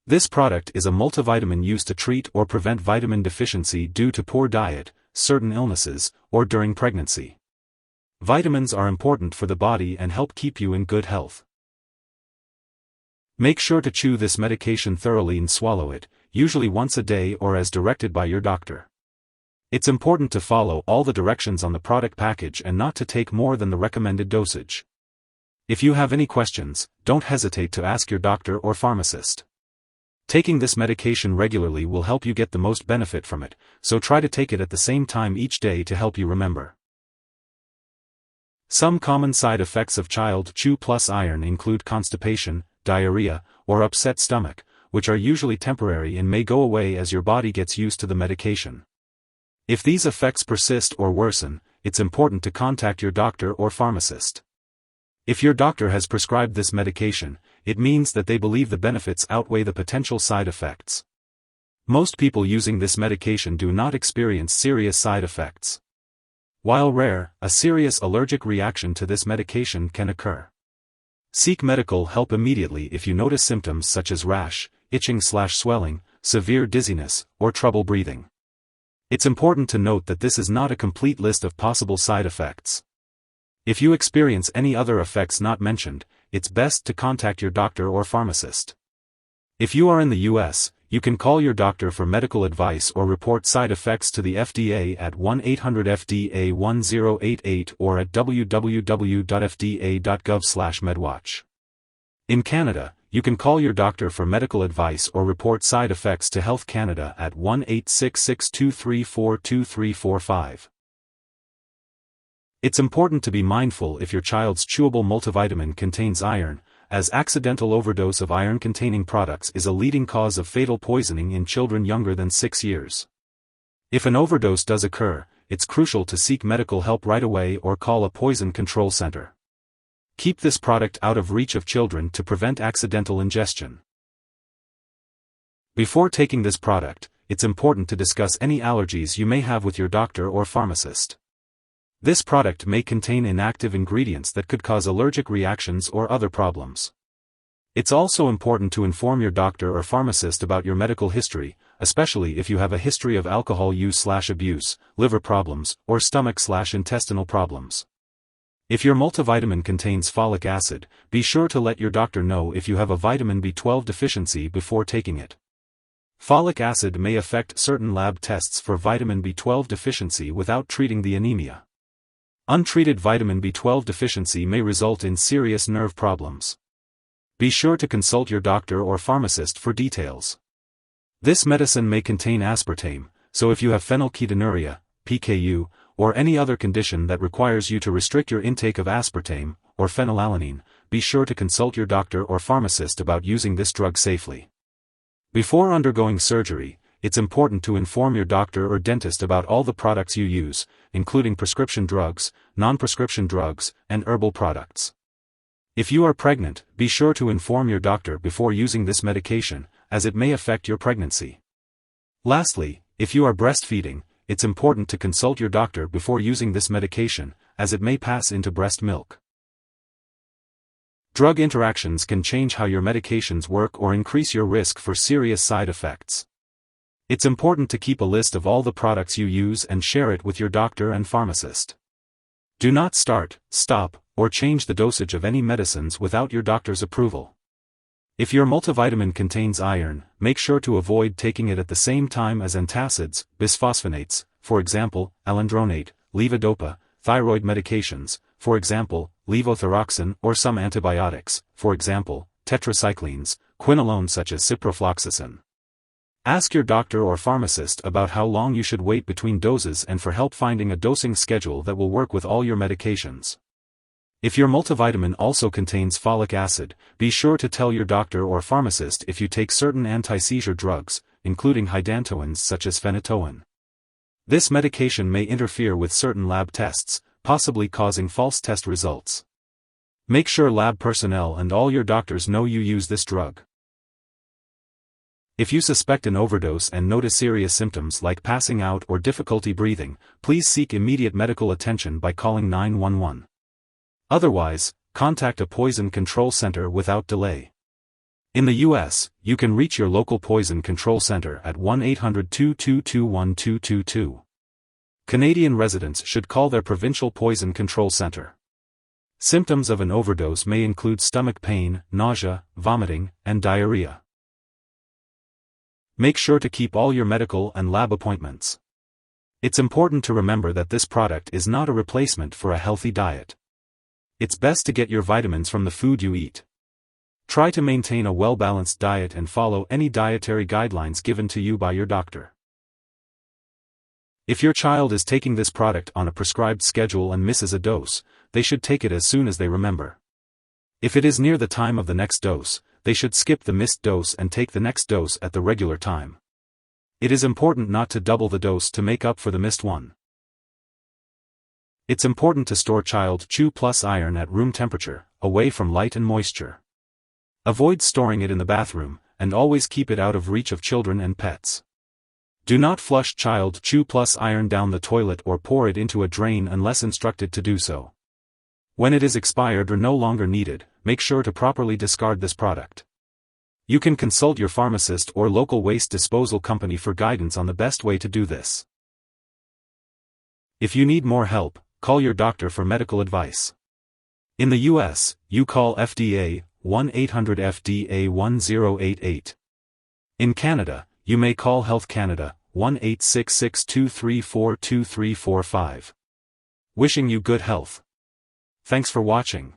This product is a multivitamin used to treat or prevent vitamin deficiency due to poor diet, certain illnesses, or during pregnancy. Vitamins are important for the body and help keep you in good health. Make sure to chew this medication thoroughly and swallow it, usually once a day or as directed by your doctor. It's important to follow all the directions on the product package and not to take more than the recommended dosage. If you have any questions, don't hesitate to ask your doctor or pharmacist. Taking this medication regularly will help you get the most benefit from it, so try to take it at the same time each day to help you remember. Some common side effects of Child Chew Plus Iron include constipation, diarrhea, or upset stomach, which are usually temporary and may go away as your body gets used to the medication. If these effects persist or worsen, it's important to contact your doctor or pharmacist. If your doctor has prescribed this medication, it means that they believe the benefits outweigh the potential side effects. Most people using this medication do not experience serious side effects. While rare, a serious allergic reaction to this medication can occur. Seek medical help immediately if you notice symptoms such as rash, itching/swelling, severe dizziness, or trouble breathing. It's important to note that this is not a complete list of possible side effects. If you experience any other effects not mentioned, it's best to contact your doctor or pharmacist. If you are in the US, you can call your doctor for medical advice or report side effects to the FDA at 1-800-FDA-1088 or at www.fda.gov/medwatch. In Canada, you can call your doctor for medical advice or report side effects to Health Canada at 1-866-234-2345. It's important to be mindful if your child's chewable multivitamin contains iron, as accidental overdose of iron-containing products is a leading cause of fatal poisoning in children younger than 6 years. If an overdose does occur, it's crucial to seek medical help right away or call a poison control center. Keep this product out of reach of children to prevent accidental ingestion. Before taking this product, it's important to discuss any allergies you may have with your doctor or pharmacist. This product may contain inactive ingredients that could cause allergic reactions or other problems. It's also important to inform your doctor or pharmacist about your medical history, especially if you have a history of alcohol use/abuse, liver problems, or stomach/intestinal problems. If your multivitamin contains folic acid, be sure to let your doctor know if you have a vitamin B12 deficiency before taking it. Folic acid may affect certain lab tests for vitamin B12 deficiency without treating the anemia. Untreated vitamin B12 deficiency may result in serious nerve problems. Be sure to consult your doctor or pharmacist for details. This medicine may contain aspartame, so if you have phenylketonuria, PKU, or any other condition that requires you to restrict your intake of aspartame, or phenylalanine, be sure to consult your doctor or pharmacist about using this drug safely. Before undergoing surgery, it's important to inform your doctor or dentist about all the products you use, including prescription drugs, non-prescription drugs, and herbal products. If you are pregnant, be sure to inform your doctor before using this medication, as it may affect your pregnancy. Lastly, if you are breastfeeding, it's important to consult your doctor before using this medication, as it may pass into breast milk. Drug interactions can change how your medications work or increase your risk for serious side effects. It's important to keep a list of all the products you use and share it with your doctor and pharmacist. Do not start, stop, or change the dosage of any medicines without your doctor's approval. If your multivitamin contains iron, make sure to avoid taking it at the same time as antacids, bisphosphonates, for example, alendronate, levodopa, thyroid medications, for example, levothyroxine, or some antibiotics, for example, tetracyclines, quinolone such as ciprofloxacin. Ask your doctor or pharmacist about how long you should wait between doses and for help finding a dosing schedule that will work with all your medications. If your multivitamin also contains folic acid, be sure to tell your doctor or pharmacist if you take certain anti-seizure drugs, including hydantoins such as phenytoin. This medication may interfere with certain lab tests, possibly causing false test results. Make sure lab personnel and all your doctors know you use this drug. If you suspect an overdose and notice serious symptoms like passing out or difficulty breathing, please seek immediate medical attention by calling 911. Otherwise, contact a poison control center without delay. In the US, you can reach your local poison control center at 1-800-222-1222. Canadian residents should call their provincial poison control center. Symptoms of an overdose may include stomach pain, nausea, vomiting, and diarrhea. Make sure to keep all your medical and lab appointments. It's important to remember that this product is not a replacement for a healthy diet. It's best to get your vitamins from the food you eat. Try to maintain a well-balanced diet and follow any dietary guidelines given to you by your doctor. If your child is taking this product on a prescribed schedule and misses a dose, they should take it as soon as they remember. If it is near the time of the next dose, they should skip the missed dose and take the next dose at the regular time. It is important not to double the dose to make up for the missed one. It's important to store Child Chew Plus Iron at room temperature, away from light and moisture. Avoid storing it in the bathroom, and always keep it out of reach of children and pets. Do not flush Child Chew Plus Iron down the toilet or pour it into a drain unless instructed to do so. When it is expired or no longer needed, make sure to properly discard this product. You can consult your pharmacist or local waste disposal company for guidance on the best way to do this. If you need more help, call your doctor for medical advice. In the US, you call FDA 1-800-FDA-1088. In Canada, you may call Health Canada 1-866-234-2345. Wishing you good health. Thanks for watching.